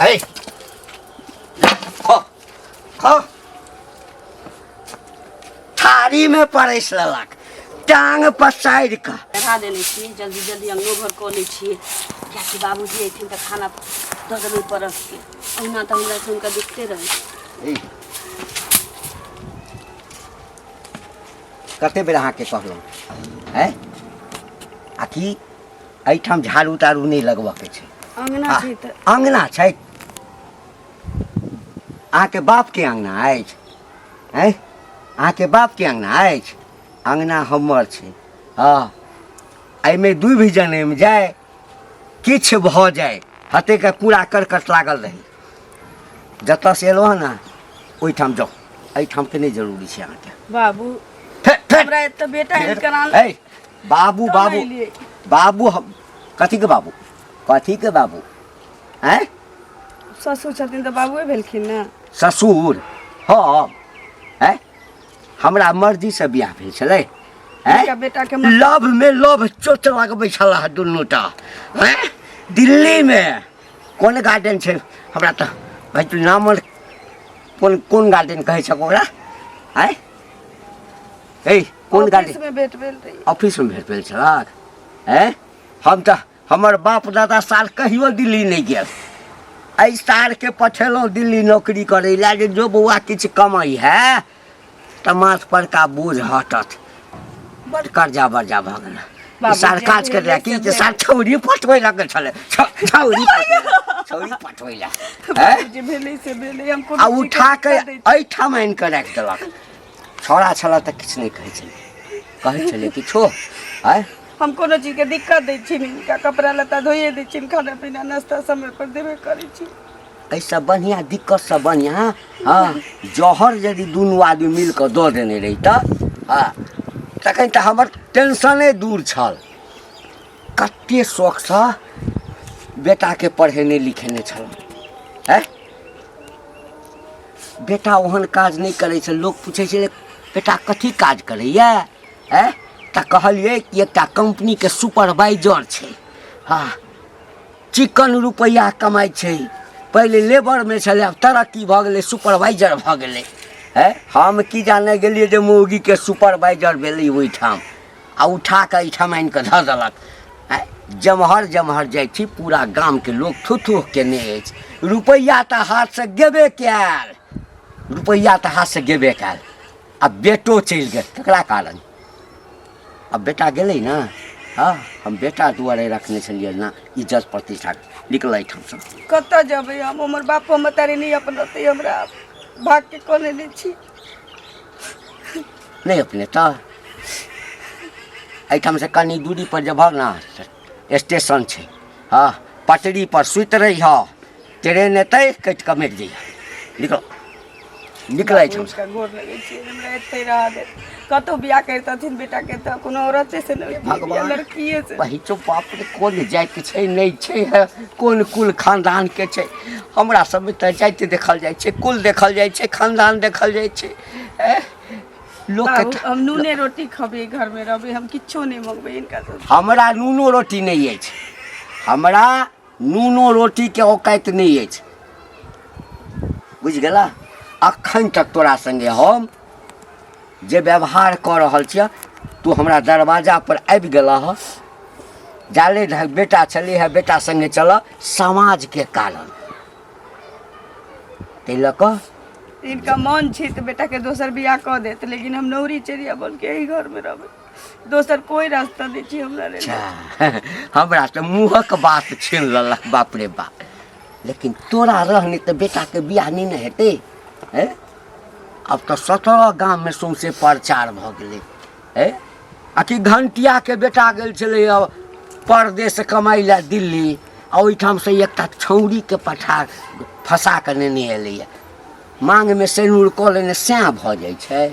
ए खो खो थारी में परस लेलक टांग पसार के चढ़ा देने छी जल्दी जल्दी अंगो घर कऽ लै छियै कियाकि बाबूजी अयथिन तऽ खाना दऽ देबै परस के ओहिना तऽ हमरा से हुनका दिखते रहे। कते बेर अहाँके कहलहुँ है आकि एहिठाम झाड़ू ताड़ू नहीं लगबऽ के छै। अंगना छै तऽ अंगना छै अहाँके बाप के अंगना अछि है अहाँके बाप के अंगना अछि अंगना हमर छै। हाँ एहिमे दुभि जनम जाए किछु भऽ जाए हते के कूड़ा करकट लागल रही जतऽ से एलहुँ हँ ने ओहिठाम जाउ एहिठाम के नहीं जरूरी छै अहाँके। बाबू हमरा एतऽ बेटा बाबू बाबू बाबू हम कथी के बाबू हैं ससुर छथिन तऽ बाबुए भेलखिन ने। ससुर हाँ है हमरा मर्जी से बियाह भेल छलै बेटा के लव में लव चोट लगबै छलाह दुनूटा हैं दिल्ली में कोन गार्डन छै हमरा तऽ भाई नाम कोन गार्डन कहै छै ओकरा हैं ए कोन गार्डन ऑफिस में भेट भेल छलक हैं हम तऽ हमर बाप दादा साल कहियो दिल्ली नहीं गेल एहि साल के पठेलहुँ दिल्ली नौकरी करे ला जे जो बौआ किछु कमाई है तऽ माथ पर का बोझ हटत बड़ कर्जा बर्जा भऽ गेल साल काज कर रहा कि साल छौरी पटबै लगे छलै छौरी पटबै ला आ उठा के एहिठाम आनि कऽ राखि देलक छौड़ा छलै तऽ किछु नहीं कहै छलै किछो है। हम कोनो चीज के दिक्कत दै छी इनका कपड़ा लत्ता धोइए दै छी खाना पीना नाश्ता समय पर देबे करै छी। ऐसा बढ़िया दिक्कत से बढ़िया हाँ जहर यदि दुनू आदमी मिल कऽ दऽ देने रही तऽ हाँ तखन तऽ हमर टेंशने दूर छल। कते शौक से बेटा के पढ़ेने लिखेने छलहुँ है बेटा ओहन काज नहीं करे छै लोग पूछे छै बेटा कथी काज करैया है तऽ कहलिए कि एकटा कंपनी के सुपरवाइजर छै हाँ चिकन रुपैया कमाई छै पहले लेबर में छलै आब तरक्की भऽ गेलै सुपरवाइजर भऽ गेलै है हम की जाने गेलिए जे मुर्गी के सुपरवाइजर भेलै ओहिठाम आ उठा के एहिठाम आनि कऽ धऽ देलक जमहर जमहर जाइ छी पूरा गाम के लोग थू थू केने अछि रुपैया तऽ हाथ से गेबे कयल रुपैया तऽ हाथ से गेबे कयल आ बेटो चलि गेल ककरा कारण अब बेटा गेलै ना हाँ हम बेटा दुआरे रखने छलिए ना इज्जत प्रतिष्ठा निकल एहिठाम से कतऽ जेबै हम हमर बाप मतारी नहीं अपनते हमरा भाग के कोने नहीं छी नहीं अपने तो एहिठाम से कनी दूरी पर जब ना स्टेशन छै हाँ पटरी पर सुति रही हो ट्रेन एतै कटि कऽ मरि जइया निकल एहिठाम से गोर लगै छी हमरा एतै रह दे कतौ बियाह करतथिन बेटा के तऽ कोनो औरते से नहीं भगवान लड़कीए से वही चो बाप रे कोन जाति छै नहीं छै है कोन कुल खानदान के छै हमरा सब तऽ जाति देखल जाइ छै कुल देखल जाइ छै खानदान देखल जाइ छै लोग हम नूने रोटी खबै घर में रहबै हम किछो नहीं मंगबै इनका से हमरा नूनो रोटी नहीं अछि हमरा नूनो रोटी के औकात नहीं अछि बुझ गेला अखन तक तोरा संगे हम जे व्यवहार कऽ रहल छियै तू हमरा दरवाजा पर आबि गेला ह जाले बेटा छले है बेटा संगे चल समाज के कारण तै लऽ कऽ इनका मन छै तऽ बेटा के दोसर बियाह कऽ देत लेकिन हम नौरी चेरिया बन के यही घर में रहबै दोसर कोई रास्ता नहीं छै हमरा लेल हमरा तऽ मुँहक बात छीन लेलक बाप रे बाप लेकिन तोरा रहने तऽ बेटा के बियाह नहीं न हेतै है अब तो 17 गांव में सौंसे प्रचार भ गेलै है आकि घंटिया के बेटा गेल छलै परदेश कमाई ला दिल्ली आ ओहिठाम से एकटा छौरी के पठा फंसा के नेने एलैया मांग में सेनुर कऽ लेने सैं भऽ जाइ छै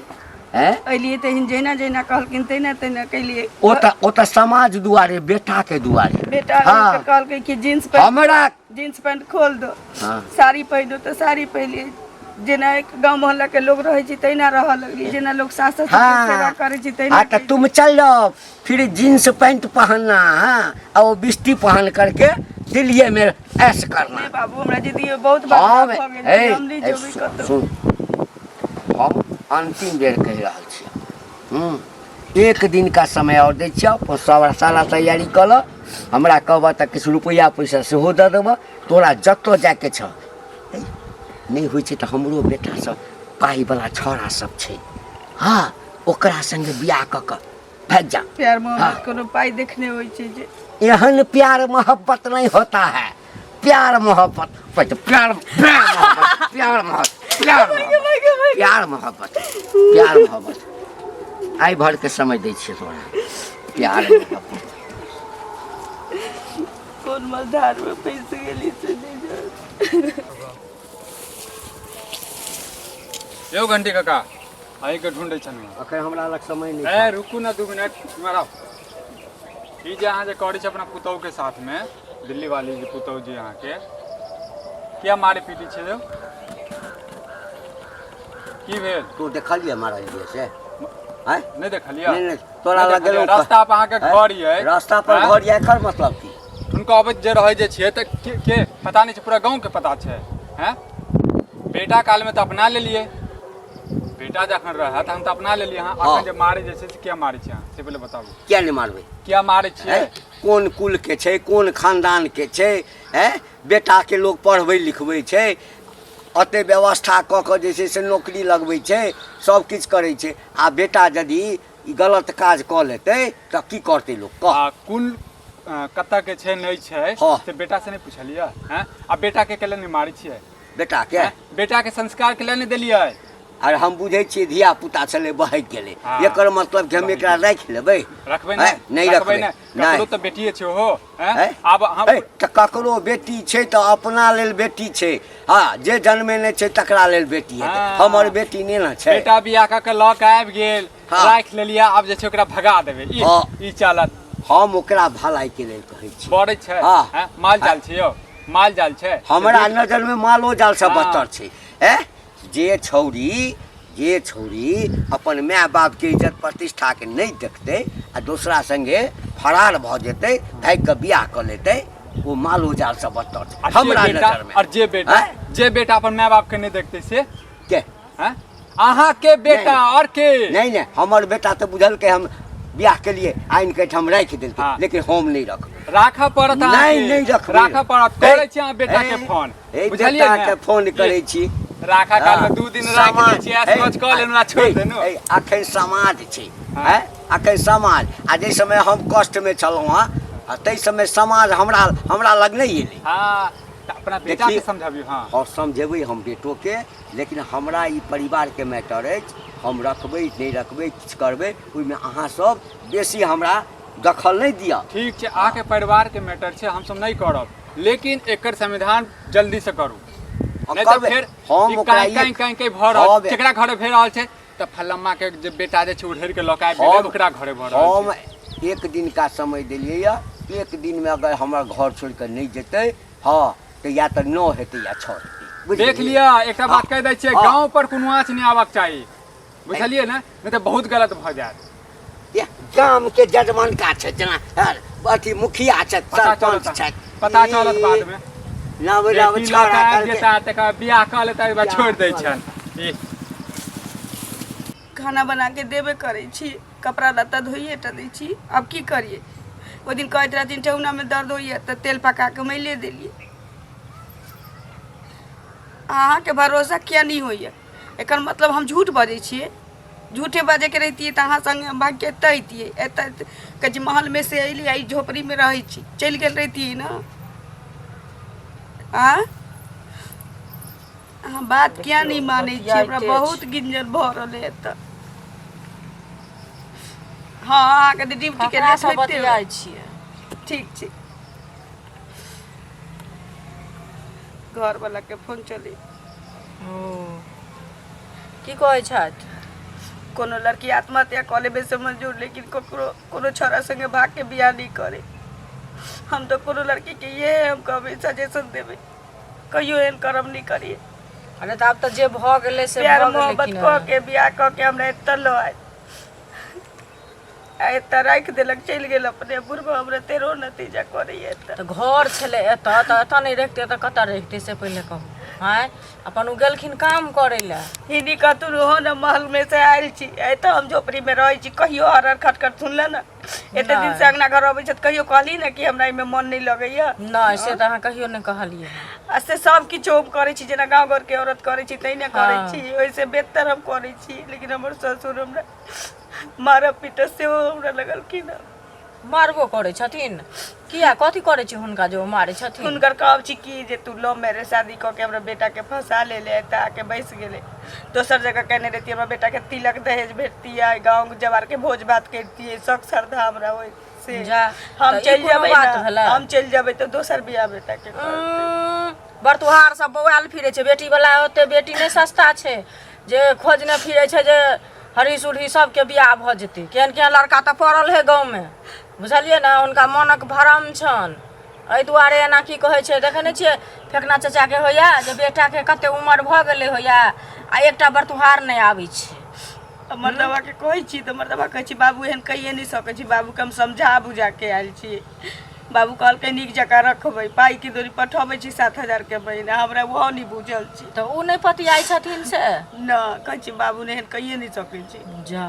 हैं एलिए तऽ जहिना जहिना कहलखिन तहिना तहिना कलिए ओतऽ समाज दुआरे बेटा के दुआरे बेटा कहलकै कि जींस पैंट हमरा जींस पैंट खोल दो हाँ। साड़ी पहनो तो साड़ी पहनिए जेना एक गांव मोहल्ला के लोग रहे छी तैना रह लगली, जेना लोग सास ससुर के हाँ। सेवा करे छी तैना हाँ तो तुम चल जाओ, फिर जीन्स पैंट पहनना, हाँ, और वो बिस्ती पहन करके दिल्ली में ऐश करना। नहीं बाबू हमरा दीदी बहुत हाँ, बात भ गेल, ए, हम नहीं ए, जेबै कतौ। सुन, हम अंतिम बेर कह रहल छी, एक दिन का समय और दै छियौ, सारा तैयारी कर ल, हमरा कहबह तऽ किछु रुपैआ पैसा सेहो दऽ देबह, तोरा जतऽ जाके छ, नहीं होइ छै तऽ हमरो बेटा सब पाई वाला छौड़ा सब छै, हाँ, ओकरा संगे बियाह कऽ कऽ भाग जा। प्यार मोहब्बत कोनो पाई देखने होइ छै जे एहन प्यार मोहब्बत नहीं होता है, प्यार मोहब्बत प्यार मोहब्बत प्यार मोहब्बत आई भर के समय दै छियै तोरा, प्यार मोहब्बत। कोन मझधार में फंस गेली से नहीं जान। यो घंटी काका आई के ढूंढे छनु अखन हमरा लग समय नहीं ए रुकू ना 2 मिनट मारो ई जे अहाँ जे करै छै अपना पुतौ के साथ में दिल्ली वाली जे पुतौ जी अहाँ के क्या मारे पीटी छै जो की भेल तू देखलिए मारल दिए से हैं नहीं देखलिया नहीं तोरा लग गेलो रास्ता पर अहाँ के घर ये रास्ता पर घर ये, एकर मतलब की उनको अबैत जे रहै जे छियै त के पता नहीं छै, पूरा गांव के पता छै हैं। बेटा काल में तो अपना ले लिए, बेटा जखन रहा त हम तो अपना ले लिए, हां अखन जे मारे जे छै से क्या मारे छै अहाँ से पहले बताबू, क्या नहीं मारबे, क्या मारे छियै, कोन कुल के छै, कोन खानदान के छै, हैं बेटा के लोग पढ़बै लिखबै छै, अते व्यवस्था कऽ कऽ जे छै से नौकरी लगबै छै, सब किछु करै छै, आ बेटा यदि गलत काज कऽ लेतै तऽ की करतै लोग कह। आ कुल कत्ता के छै नहीं छै हाँ। से बेटा से नहीं पूछलिए हैं, आ बेटा के केले नहीं मारै छियै, बेटा के हैं? बेटा के संस्कार केले नहीं देलिए, आर हम बुझै छियै धिया पुता छलै बहक गेलै, हाँ। एकर मतलब कि हम एकरा राखि लेबै, रखबै हैं? नहीं रखबै ककरो तो बेटिए छै हो हैं। हैं? आब हम है, तऽ ककरो बेटी छै तऽ अपना लेल बेटी छै, हाँ, जे जन्मेने छै तकरा लेल बेटी हेतै, हाँ। हमर बेटी नहि ने छै। बेटा बियाह क के लऽ के आबि गेल, हाँ। राखि लेलिया, आब जे छै ओकरा भगा देबै, हाँ। ई चालत हम ओकरा भलाई के लेल कहै छी, बड़े छै हाँ। हैं, माल जाल छै यो, माल जाल छै हमरा नजर में मालो जाल से हाँ। बदतर छै, हैं? जे छौरी अपन माय बाप के इज्जत प्रतिष्ठा के नहीं देखते आ दूसरा संगे फरार भ जेतै, भाग के बियाह कर लेतै, वो मालो जाल से बदतर छै हमरा नजर में। और जे बेटा अपन माय बाप के नहीं देखते से के हैं, अहाँ के बेटा और के नहीं हमर बेटा तो बुझल के हम बियाह के लिए आइन के हम राखि देलकै, हाँ। लेकिन हम नहीं रख राखा पड़त, नहीं रखबै, राखा पड़त, करै छी अहाँ बेटा के फोन, बुझलियै बेटा के फोन करै छी, राखा काल में 2 दिन राखि दै छी, ऐस कऽ लेनु आ छोड़ देनु। अखन समाज छै, हाँ। हैं अखन समाज, आ जे समय हम कष्ट में छलहुँ हँ ताहि समय समाज हमरा लग नहीं एलै, हाँ तऽ अपना बेटा के समझाबियौ, हाँ और समझेबै हम बेटो के, लेकिन हमरा ई परिवार के मैटर अछि, हम रखबै नहीं रखबै किछु करबै, ओहिमे अहाँ सब बेसी हमरा दखल नहीं दिअ। ठीक छै, अहाँके परिवार के मैटर छै, हम सब नहीं करब, लेकिन एकर समाधान जल्दी से करू, नहीं तो फिर हम ओकरा कहीं भऽ रहल, केकरा घरे भऽ रहल छै तऽ फलम्मा के जे बेटा जे छै उधर के लऽ के आबि गेलै, ओकरा घरे भऽ रहल हम छै। एक दिन का समय देलियै या, एक दिन में अगर हमर घर छोड़ के नहीं जेतै, हाँ तो या तो 9 हेतै या 6 हेतै, देख लिया, एकटा बात कह दै छियै, गांव पर कोनो आँच नहीं आबक चाही, बुझलियै ना, नहीं तो बहुत गलत भऽ जायत। ये गाम के जजमान का छै, जेना अथी मुखिया छै, सरपंच छै, पता चलत बाद में नव बेटी छौड़ा लऽ के आबि करके जेता, तकर बियाह कऽ लेता, एक बार छोड़ दै छन। खाना बना के देबे करै छी, कपड़ा लत्ता धोइए टा दै छी, अब की करिए। ओ दिन कहैत रहथिन ठेहुना में दर्द होइए तऽ तेल पका के मैले देलिए। अहाँके भरोसा किया नहीं होइए, एकर मतलब हम झूठ बजै छियै, झूठे बाजे के रहतियै तऽ अहाँ संगे भाग के एतऽ अइतियै, एतऽ कजी महल में से अइली, आई झोपड़ी में रहै छी, चलि गेल रहतियै ना। अहाँ बात किया नहीं मानै छियै, हमरा बहुत गिंजन भऽ रहल है एतऽ। हाँ अहाँके ड्यूटी के लिए बतियाइ छियै, ठीक छै। घर वाला के फोन चली, की कहै छथि, कोनो लड़की आत्महत्या कऽ लेबे से मंजूर, लेकिन कोनो छोरा संगे भाग के बियाह नहीं करे। हम तो कोनो लड़की के ये हम कहबै सजेशन देबै, कहियो एहन करम नहीं करिए। अरे तो अब तो जे भ गेले से प्यार भ गेले मोहब्बत कि कऽ के बियाह कऽ के हमरा एतऽ लो एतऽ राखि देलक चलि गेल अपने बुढ़बा हमरा तेरो नतीजा करैए एतऽ तो घर छले एतऽ तो एतऽ नहीं रखते तो कतऽ रखते से पहले कहू हैं अपन उ गेलखिन काम करे ला हिनी कतू हो न महल में से आयल छी एतऽ हम झोपड़ी में रहै छी कहियो हर खटखट सुनले न एते दिन से अंगना घर अबै छै कहियो कहली न कि हमरा एमे मन नहीं लगैया नहीं से तो अहाँ कहियो नहीं कहलिए आ से सब किछो हम करै छी जेना गांव घर के औरत करै छी तैने करै छी ओइसे बेहतर हम करै छी लेकिन हमर ससुर हमरा मारा पीटा से हमरा लगल कि न मारबो करे छथिन किया कथी करे छी हुनका जो मारे छथिन हुनकर कहब छी कि जे तू लो मेरे शादी कऽ के हमरा बेटा के फंसा ले एतऽ आके बैस गेले दोसर जगह कहने रहती हमरा बेटा के तिलक दहेज भेटती है गाँव जवार के भोज भात करती है शौक श्रद्धा हमरा होय से जा हम तो ई चल कोनो जेबै बात न, भेलै? हम चल जेबै तो दोसर बियाह बेटा के बरतुहार सब बौआल फिरे छै बेटी वाला ओते बेटी नहीं सस्ता छै जे खोजने फिरे छै जे हरी सुरही सबके बियाह भ जेतै केहन केहन लड़का तऽ पड़ल है गाँव में बुझलिए ना उनका मनक भरम छन एहि दुआरे एना की कहै छै देखे नहीं छियै फेकना चाचा के होइया जे बेटा के कते उम्र भ गेलै होइया आ एकटा बरतुहार नहीं आबै छै मर्दवा के कहै छी तऽ मर्दवा कहै छी बाबू एहन कहिए नहीं सकै छी बाबू के हम समझा बुझा के आयल छी बाबू कहलकै नीक जकाँ रखबै पाई की दूरी पठबै छी 7,000 के महीना हमरा वो नहीं बुझल छी तऽ उ नहीं पतियाई छथिन से न कहै छी बाबू ने एहन कहिए नहीं सकै छी जा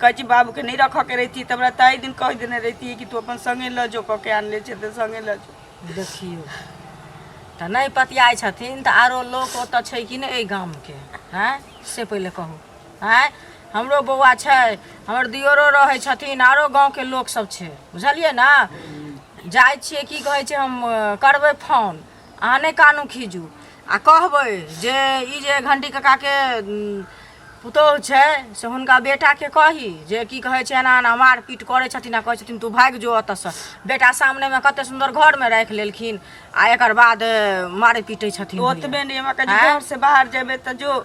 कहै छी बाबू के नहीं रखऽ के रहिती तऽ हमरा ताई दिन कह देने रहिती कि तू अपन संगे ल जो कऽ के आन ले छै तऽ संगे ल जो देखियो तऽ नहीं पतियाई छथिन तऽ आरो लोक ओतऽ छै कि नहीं एहि गाम के हैं से पहले कहू हैं हमरो बौआ छै हमर दियोरो रहै छथिन आरो गाँव के लोक सब छै बुझलिए ना जाइ छियै की कहै छै हम करबै फोन अहाँ नहीं कानू खीजू आ कहबै जे ई जे घंटी काका के पुतोह छै से हुनका बेटा के कही जे की कहै छै एना एना मार पीट करै छथिन आ कहै छथिन तू भागि जो ओतऽसँ बेटा सामने में कते सुंदर घर में राखि लेलखिन आ एकर बाद मारे पीटे छथिन ओतबे नहीं हमरा कहै घर से बाहर जेबै तऽ जो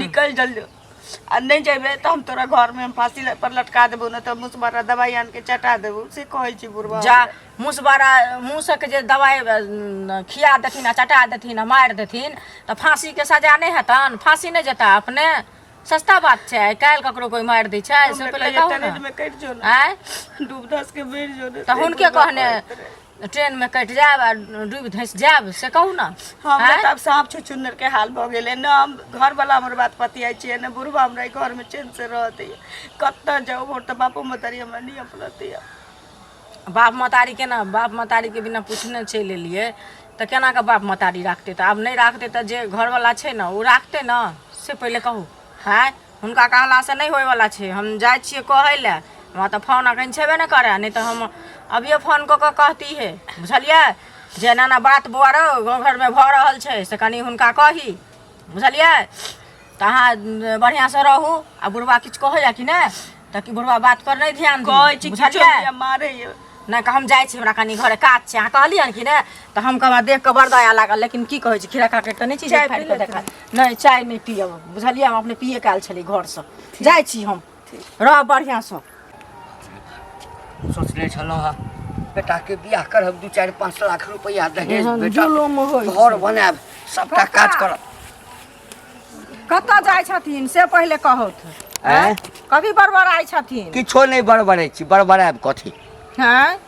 निकल जल्दी आ नहीं जेबै तऽ हम तोरा घर में हम फांसी पर लटका देबो न तऽ मुसबारा दवाई आन के चटा देबो से कहै छी बुढ़वा जा मुसबारा मुँह के जे दवाई खिया देथिन आ चटा देथिन आ मारि देथिन तऽ फांसी के सजा नहीं हेतन फांसी नहीं जेता अपने सस्ता बात छै आइ काल्हि ककरो कोई मारि दै छै से पहिले कहू ट्रेन ने में कटि जो न आँय डूब धस के बैठ जो न तऽ हुनके कहने ट्रेन में कटि जायब आ डूबि धसि जायब से कहू ना हम तब सांप छुछुन्नर के हाल भ गेलै न हम घर वाला हमर बात पतियाई छियै न बुढ़वा हमरा घर में चैन से रहते कत्ता जाओ भोर तऽ बापो मतारी हमरा नहीं अपनाते बाप मतारी के ना बाप मतारी के बिना पूछने चलि एलियै तऽ केना के बाप मतारी राखते तऽ आब नहीं राखते तऽ जे घर वाला छै न ओ राखते न से पहिले कहू हैं हुनका कहला से नहीं होय वाला छै हम जाइ छियै कहै लए हमरा तऽ फोन अखन छेबे नहीं करे नहीं तऽ हम अभिये फोन कऽ के कहती है बुझलियै जे एना एना बात बौआ रौ गाँव घर में भऽ रहल छै से कनि हुनका कही बुझलियै तऽ अहाँ बढ़िआँ से रहू आ बुढ़वा किछु कहैया कि नहीं तऽ कि बुढ़वा बात पर नहीं ध्यान कहै छी बुझलियै मारे नहीं हम जाइ छी हमरा कनि घरे काज छै अहाँ कहलियनि कि नहीं तऽ हम कहब देख कऽ बड़ दया लागल लेकिन की कहै छी खीरा काटि तऽ नहीं चीज फाड़ि कऽ देखा नहीं चाय नहीं पियब बुझलियै हम अपने पिए काल छली घरसँ जाइ छी हम रह बढ़िआँ से सोचले छलहुँ हँ बेटा के बियाह करब 2-4-5 लाख रुपया दहेज बेटा जुलुम होइ घर बनायब सबटा काज करब कतऽ जाइ छथिन से पहिले कहत हैं कभी बड़बड़ाइ छथिन किछो नहीं बड़बड़ै छी बड़बड़ायब कथी हैं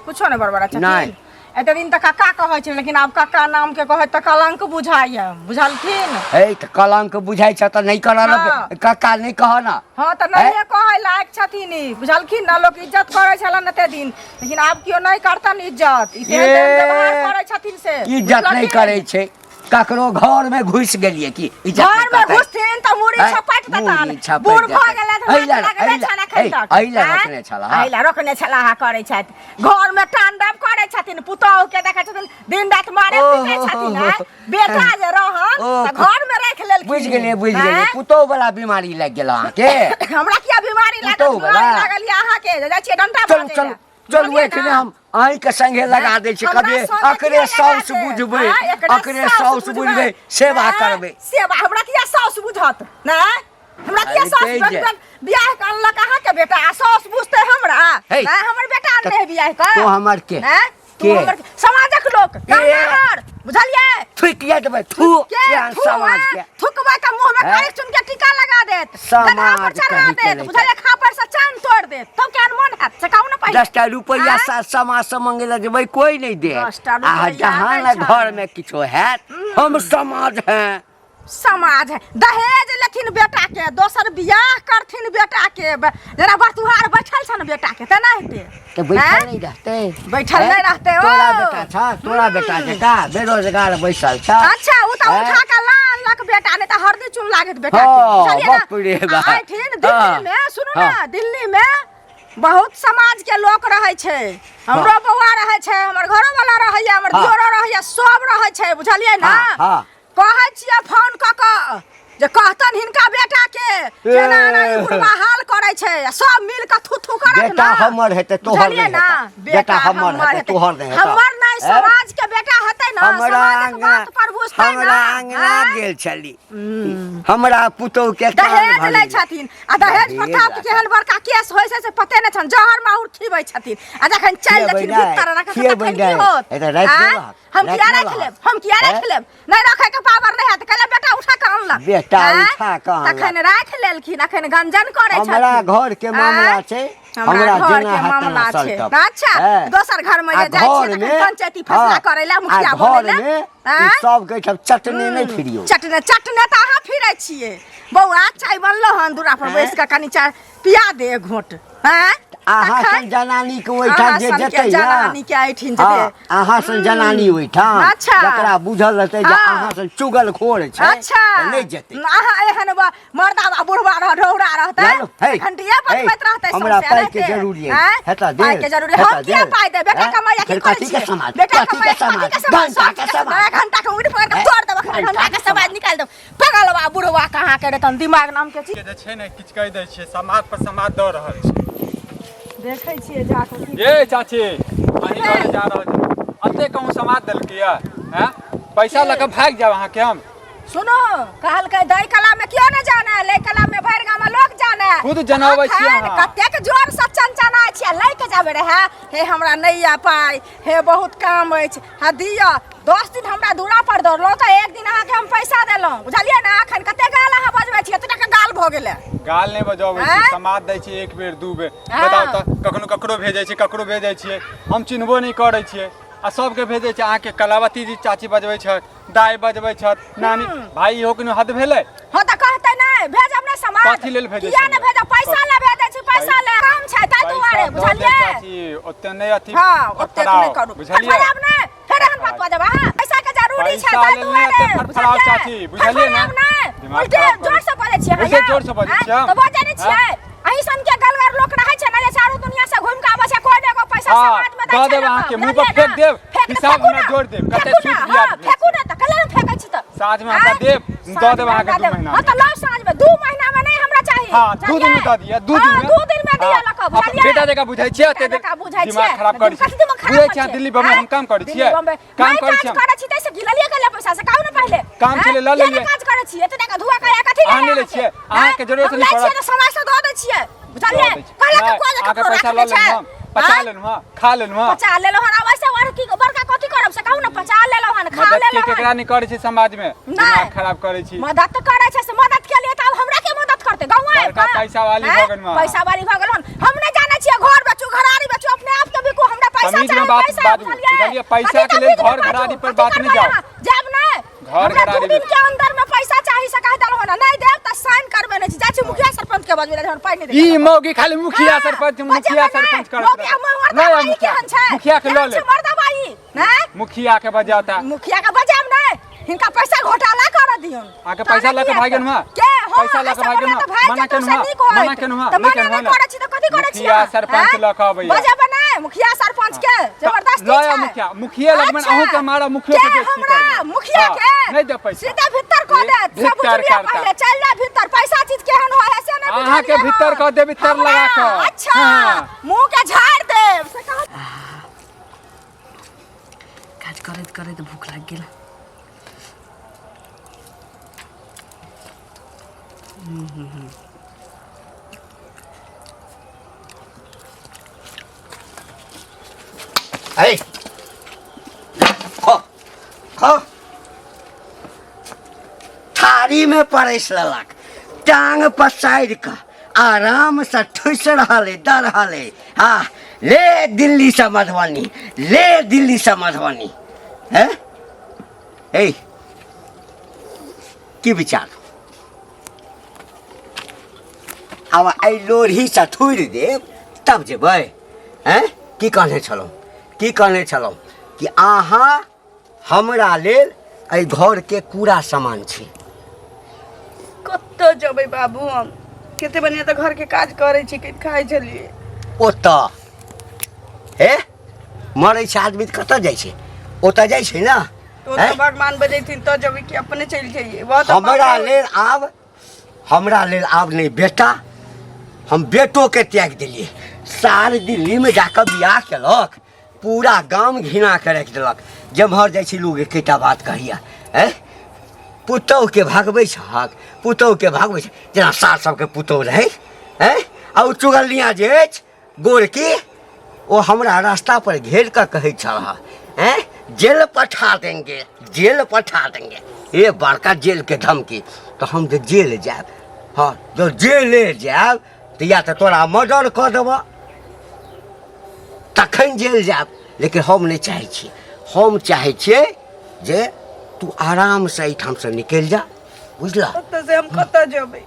कुछो नहीं बड़बड़ा छथिन नहीं। एते दिन तऽ कक्का कहै छै लेकिन आब कक्का नाम के कहै तऽ कलंक बुझाइए बुझलखिन हे तऽ कलंक बुझाइ छ तऽ नहीं करल हाँ। कक्का नहीं कह ना हाँ तऽ नहीं कहै लायक छथिन ई बुझलखिन ना लोग इज्जत करै छलन एते दिन लेकिन आब केओ नहीं करतन इज्जत ई तेहन तेहन व्यवहार करै छथिन से इज्जत नहीं करे छै ककरो घर में घुस गेलिए की इज्जत घर नहीं में करतै। घुसथिन तऽ मुड़ी हैं? छपाट देतन मुड़ी छपाटि बूढ़ देतै। भ गेलै तऽ अइला- हाथ लगबे अइला- छला खैलक अइला रखने छलाह। अइला रखने छलाह करै छथि घर में तांडव करै छथिन पुतौह के देखै छथिन दिन रात मारे पीटे छथिन हैं? बेटा जे रहन तऽ घर में राखि लेलखिन बुझ गेलिए हैं? पुतौह वाला बीमारी लग गेल अहाँ के हमरा किया बीमारी लागल पुतौह बीमारी वाला? लागल ये अहाँ के जाइ छियै डंडा चलू बांधे चलू लए। चलू बुझलियै एखने ना? हम अहीं के संगे लगा दै छी हमरा कभी संगे अकरे किया साउस लगा दे? बुझबै हाँ, एकरे अकरे साउस साउस बुझबै। बुझबै सेवा हाँ, करबै सेवा हमरा किया साउस बुझत नहीं हमरा किया अरे साउस कहि जे। बियाह करलक अहाँ के बेटा आ साउस बुझते हमरा हे। नहीं हमर बेटा नहीं बियाह कर तो हमर के हैं? तू के? हमर समाजक लोक ए। बुझलियै थूक या देबै थू एहन समाज के थुकबै का मुंह में हैं? काट चुन के टीका लगा देत समाज गधा पर चढ़ा कहीं के देत नहीं बुझलिए खापर से चांद तोड़ देत तो केहन मन हैत से कहू ना पहिले 10 रुपया समाज से मंगेला जेबै कोई नहीं दे 10 टा रुपया आ जहाँ दै न छै। घर में किछो हैत हम समाज हैं समाज है दहेज लेथिन बेटा के दोसर बियाह करथिन बेटा के जरा बतुहार बैठल छन बेटा के तेना हेतै तो बैठल हैं? नहीं रहते बैठल हैं? नहीं रहते, ओ। तोरा बेटा था तोरा बेटा जका बेरोजगार बैसल था अच्छा उ त हैं? उठा के लानलक बेटा ने त हरदी चुन लागत बेटा के हाँ, बुझलिए ना? बाप रे बाप। आइथिन दिल्ली हाँ, में सुनू हाँ। ना दिल्ली में बहुत समाज के लोग रहे छै हमरो बौआ रहे छै हमर घरो वाला रहैया हमर हाँ। दियोरो रहैया सब रहे छै बुझलिए ना हाँ, हाँ। कहै छियै फोन क के जे कहतन हिनका बेटा के केना नहीं बुढ़वा हाल करे छै आ सब मिल के थू थू करत बेटा हमर हेतै तोहर बुझलिए नहीं ना हेतै बेटा हमर हेतै तोहर नहीं हेतै हमर नहीं हैं? समाज के बेटा हेतै ना हमरा समाजक आंगना बात पर बुझतै हमरा ना आंगना हैं? गेल छली हमरा पुतौह के कान दहेज भरली। लै छथिन आ दहेज दहेज प्रथा लै केहन बड़का केस होइ छै से पते नहि छन जहर माहुर खिबै छथिन आ जखन चलि खियेबै जेथिन नहि, भीतर रखै खियेबै तखन की नहि। होत एतऽ राखि आँय? देबह, हम किया राखि राखि देबह। लेब हम किया राखि हैं? लेब नहीं रखै के पावर नहीं है त कहले बेटा उठा के अनलक बेटा हैं? उठा के अनलक। तखन राखि लेलखिन अखन गंजन करे छथिन हमरा घर के मामला आँय? छै हमरा घर जेना के हेतै मामला ना छै सलटब। अच्छा हैं? दोसर घर में आ जे जाइ घर छै में तखन पंचायती फैसला हाँ, करे ला आ मुखिया घर बोले में ला सब के सब चटनी नहीं फिरियो चटने चटने तो अहाँ फिरे छिए बौआ चाय बनलो हन दूरा पर हैं? बैस के कनी चाय पिया दे एक घोट हैं अहाँ तखन सन जनानी के ओइठाम जे जेतै जनानी के आइठिन हाँ, जेतै अहाँ सन जनानी ओइठाम अच्छा। जकरा बुझल रहतै जे हाँ। अहाँ सन चुगलखोर छै अच्छा तऽ नहीं जेतै अहाँ एहन मर्दा बा बुढ़वा रह ढौरा रहतै लालू, हे, घंटिया बतबैत रहतै हमरा सौंसे, पाइ नहीं के ते? जरूरी है हैं? हेता दे पाइ के जरूरी है। हम किया पाइ दे बेटा कमाइया की करै कथी छियै के समाज बेटा कथी के समाज घंटा के समाज एक घंटा के उठ पकड़ के तोड़ देबो घंटा के समाज निकाल देबो पगल बा बुढ़वा कहाँ के रे तन दिमाग नाम के चीज के जे छै ने किछु कहि दै छियै समाज पर समाज दऽ रहल छै देखै छियै जाके ये चाची अहीं घरे जा रहल छी अते कहूँ समाज देलकै हैं पैसा लऽ कऽ भागि जाब अहाँके हम सुनो कहलकै दई कला में क्यों न जाना है ले कला में भर गाम लोग जाना है खुद जनाबै छियै अहाँ। कतेक जोर से चंचना छियै लै के जाबे रहे हे हमरा नहीं आ पाई हे बहुत काम अछि हा दिया 10 दिन हमरा दूरा पर दौड़लो तो एक दिन अहाँ के हम पैसा देलहुं बुझलिए ना अखन कते गाल अहाँ बजबै छियै तोरा के गाल भ गेलै गाल नहि बजाबै छी हैं? समाज दै छी एक बेर दू बेर हाँ। बताउ तऽ कखनो ककरो भेजै छी ककरो भेजै छियै हम चिन्हबो नहि करै छियै आ सबके भेजै छै अहाँके कलावती जी चाची बजबै छथि दाइ बजबै छथि नानी भाई इहो कोनो हद भेलै हो त कहतै नहि भेजब ने समाज कथी लेल भेजै किया छी? ने भेजब पैसा ले भेजै छी पैसा ले काम छै ताइ दुआरे पैसा दऽ देब बुझलिए चाची ओते नहि अथी हाँ ओते फड़फड़ाउ, नहीं करू बुझलिए फड़फड़ाब ने फेर हम बात बजब हां पैसा के जरूरी छै पैसा ताइ लेल दुआरे नहि एते फड़फड़ाउ चाची, बुझलिए ने? दिमाग उल्टे खराब करू। जोर से बजै छियै उल्टे जोर से बजै छियै हम? तो बजै नहि छियै अहीं सन के गलगर लोक रहै छै ना जे चारू दुनिया से घुम के आबै छै कोई एगो पैसा हाँ, समाज में दै दऽ छै देब ना, अहाँके, मुँह बुझलिए पर फेंक ना? देब, फेंक दे, हिसाब फेंकू हमरा ना, जोड़ देब, कते फेंकू सूद ना, बियाज हाँ, भेल फेंकू ना त कले फेंकै छी त साँझ में हमरा देब दऽ देब अहाँके 2 महीना हां त लव साँझ में 2 महीना में नहीं हमरा चाहिए हाँ 2 दिन में दऽ दिया 2 दिन में 2 दिन में दिया हाँ, लक अब बुझलिए बेटा जका बुझाइ छियै एते बेटा बुझाइ दिमाग छियै खराब करै कथी छी दिमाग खराब बुझै करै छियै छियै? दिल्ली बम्बई हम हैं? काम करै दिल्ली छियै बम्बई काम नहीं करै काज छी हम करै छी तैसे गिललिए के ले पैसा से कहू ना पहले काम हैं? छलै लऽ किया लेलियै। नहीं काज करै छियै एते का धुआ का कथी अहाँ नहि लै छियै, अहाँके जरूरत नहि पड़त पड़त। समाज से दऽ दै छियै बुझलिए कहला के कोई अहाँके पैसा लऽ लेब हम पचा लेलहुँ हँ खा लेलहुँ हँ पचा लेलो हन अब ऐसे बड़का कथी करब से कहू ना पचा लेलो हन खा मदद के लेलो केकरा हन नहीं करै छी समाज में दिमाग खराब करै छी मदद तो करे छै से मदद के लिए त अब हमरा के मदद करते गांव आए बड़का पैसा वाली भऽ गेल माँ। पैसा वाली भऽ गेल हन हम नहीं जाने छियै घर बेचू घरारी बेचू अपने आप के बिकू हमरा पैसा तमीज में चाहिए बात पैसा बाजू, बुझलिए? पैसा के लेल घर घरारी पर बात नहीं जाओ। जब नहीं घर हमरा घरारी 2 दिन के अंदर में पैसा चाहिए से कह देलो हन नहीं देब त साइन करबे नहीं जाय छी मुखिया सरपंच के बजबे हम पाइ नहीं ई मौगी खाली मुखिया सरपंच मुखिया सरपंच करत नहीं मुखिया के लऽ ले मर्दबाई नहीं मुखिया के बजाता मुखिया का बजाम नहीं हिनका पैसा घोटाला कर दियन आके पैसा लेके भागन हुआ के हो पैसा लेके भागन हुआ मना केन हुआ मना केन हुआ तो लेकिन मना हुआ करे छी तो कथी करे छी मुखिया सरपंच लऽ के अबैया बजाब नहीं मुखिया सरपंच के जबरदस्ती लया मुखिया मुखिया लगमन अहू के मारा मुखिया के बेइज्जती हमरा करबे मुखिया के नहीं दे पैसा सीधा भीतर कह दे सब भीतर बुझलिए करता। पहले चल जा भीतर पैसा चीज केहन हो ऐसे नहीं अहाँ के बुझलिए भीतर हम। कह देबी तर हमरा, लगा के अच्छा हाँ। मुंह के झाड़ देब से कह काज करैत करैत भूख लाग गेल खा खा गाड़ी में परस लेलक, टांग पसारि कऽ आराम से ठुस रहले दऽ रहले। हाँ, ले दिल्ली से मधुबनी, ले दिल्ली से मधुबनी। है ए की विचार? अब एहि लोढ़ी से थुड़ि देब तब जेबै। हैं की कहने छलहुँ, की कहने छलहुँ कि अहाँ हमरा लेल एहि घरके पूरा सामान छी। कतऽ जेबै बाबू हम? कते बढ़िया तऽ घर के काज करै छी, खाइ छलिए। ओतऽ हे मरै छै आदमी तऽ कतऽ जाइ छै? ओतऽ जाइ छै ने। तो तो भगवान बजेथिन तो जेबै कि अपने चलि जाइए? बहुत हमरा लेल आब नहीं बेटा, हम बेटो के त्याग दिलिए। सार दिल्ली में जाकर बियाह केलक, पूरा गांव घिना के रख देलक। जम्हर जाइ छी लोग एकेटा बात कहिया, है पुतौह के भगबै छहक, पुतौह के भगबै छ जेना सार सबके पुतौह रहै। हैं आ उ चुगलियाँ जे अछि गोरकी, ओ हमरा रास्ता पर घेर कर कहै छल, हैं जेल पठा देंगे, जेल पठा देंगे। ये बड़का जेल के धमकी। तो हम तो जेल जाब, हाँ जो जेल जाब तो या तो तोरा मर्डर कऽ देबऽ तखन जेल जाब। लेकिन हम नहीं चाहे छी, हम चाहे छियै जे तू आराम से एहिठाम से निकलि जा, बुझला? कतऽ से हम कतऽ जेबै?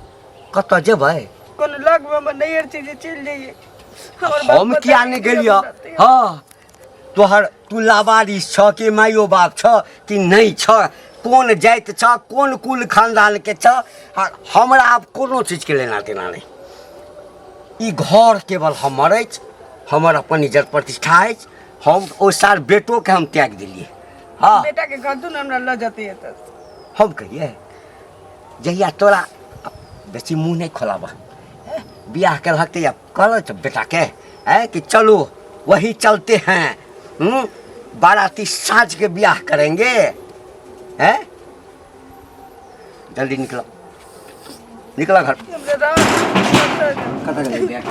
कतऽ जेबै? कोनो लगमे में नैहर चीज चलि जाइए। हम किया नहीं गेलियै? हाँ तोहर तू लावारिस छ कि मायो बाप छ कि नहीं छ, कौन जाति छ, कौन कुल खानदान के छ, हमरा आब कोनो चीज के लेना देना नहीं। ई घर केवल हमर अछि, हमर अपन इज्जत प्रतिष्ठा अछि। हम ओ सार बेटो के हम त्याग दिलिए। हाँ बेटा के घर न हमरा ल जते एतऽ। हम कहिए जहिया तोरा बेसी मुँह नहीं खोलाबा, बियाह केलहक तहिया कहल बेटा के है कि चलो वही चलते हैं, बाराती साज के ब्याह करेंगे। हैं जल्दी निकलो, निकलो घर। कतऽ गेलै?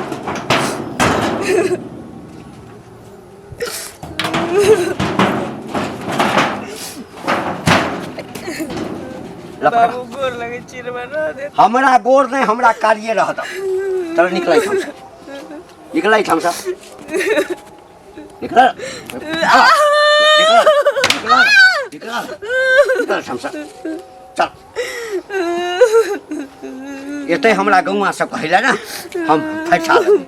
बाबू गोर लगे चिरवा रह दे। हमरा गोर नहीं, हमरा कार्य रह दो। चलो निकल ठाम से, निकल ठाम से, निकल निकल ठाम से। चल एते हमरा गौवा सब कहला ना, हम फैसा लेबै।